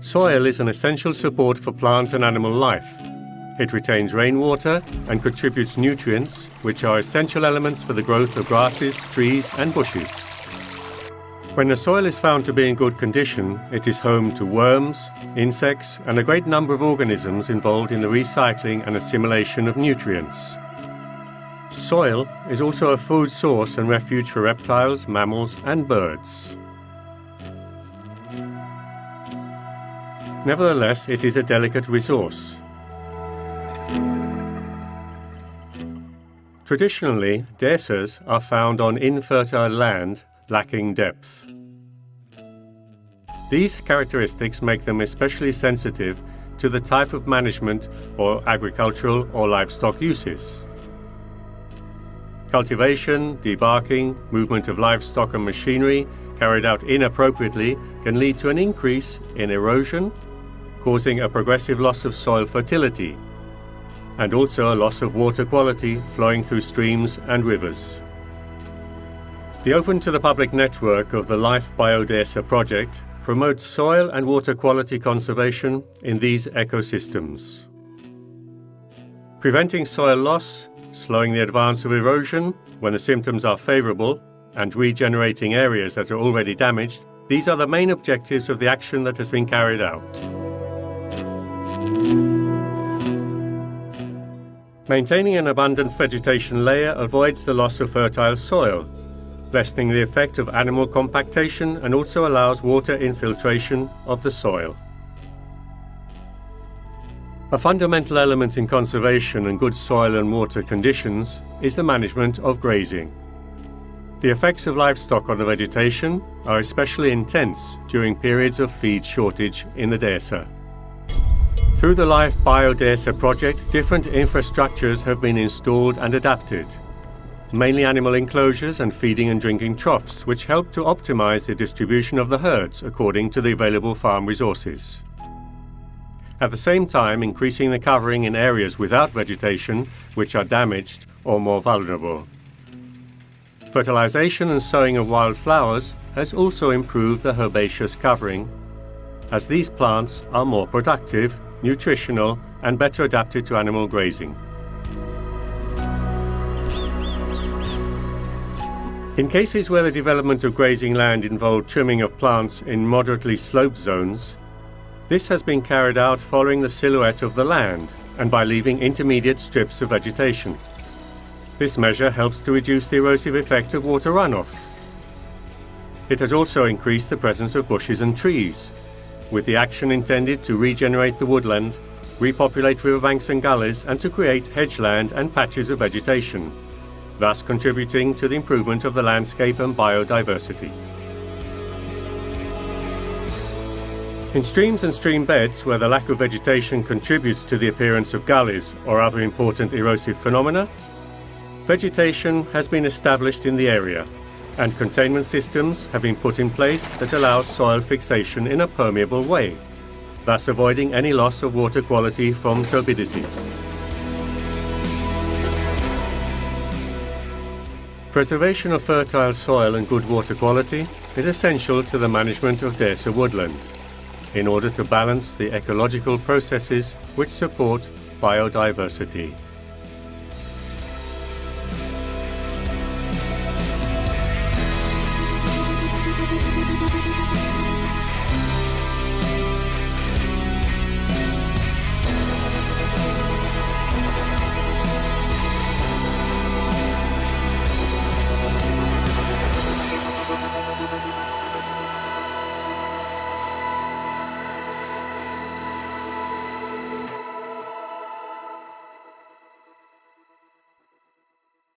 Soil is an essential support for plant and animal life. It retains rainwater and contributes nutrients, which are essential elements for the growth of grasses, trees and bushes. When the soil is found to be in good condition, it is home to worms, insects and a great number of organisms involved in the recycling and assimilation of nutrients. Soil is also a food source and refuge for reptiles, mammals and birds. Nevertheless, it is a delicate resource. Traditionally, dehesas are found on infertile land lacking depth. These characteristics make them especially sensitive to the type of management or agricultural or livestock uses. Cultivation, debarking, movement of livestock and machinery carried out inappropriately can lead to an increase in erosion, causing a progressive loss of soil fertility, and also a loss of water quality flowing through streams and rivers. The open to the public network of the Life Biodehesa project promotes soil and water quality conservation in these ecosystems. Preventing soil loss, slowing the advance of erosion when the symptoms are favourable, and regenerating areas that are already damaged, these are the main objectives of the action that has been carried out. Maintaining an abundant vegetation layer avoids the loss of fertile soil, lessening the effect of animal compactation, and also allows water infiltration of the soil. A fundamental element in conservation and good soil and water conditions is the management of grazing. The effects of livestock on the vegetation are especially intense during periods of feed shortage in the dehesa. Through the Life Biodehesa project, different infrastructures have been installed and adapted, mainly animal enclosures and feeding and drinking troughs, which help to optimize the distribution of the herds according to the available farm resources. At the same time, increasing the covering in areas without vegetation, which are damaged or more vulnerable. Fertilization and sowing of wildflowers has also improved the herbaceous covering, as these plants are more productive, nutritional and better adapted to animal grazing. In cases where the development of grazing land involved trimming of plants in moderately sloped zones, this has been carried out following the silhouette of the land and by leaving intermediate strips of vegetation. This measure helps to reduce the erosive effect of water runoff. It has also increased the presence of bushes and trees, with the action intended to regenerate the woodland, repopulate riverbanks and gullies, and to create hedgeland and patches of vegetation, thus contributing to the improvement of the landscape and biodiversity. In streams and stream beds where the lack of vegetation contributes to the appearance of gullies or other important erosive phenomena, vegetation has been established in the area, and containment systems have been put in place that allow soil fixation in a permeable way, thus avoiding any loss of water quality from turbidity. Preservation of fertile soil and good water quality is essential to the management of dehesa woodland, in order to balance the ecological processes which support biodiversity.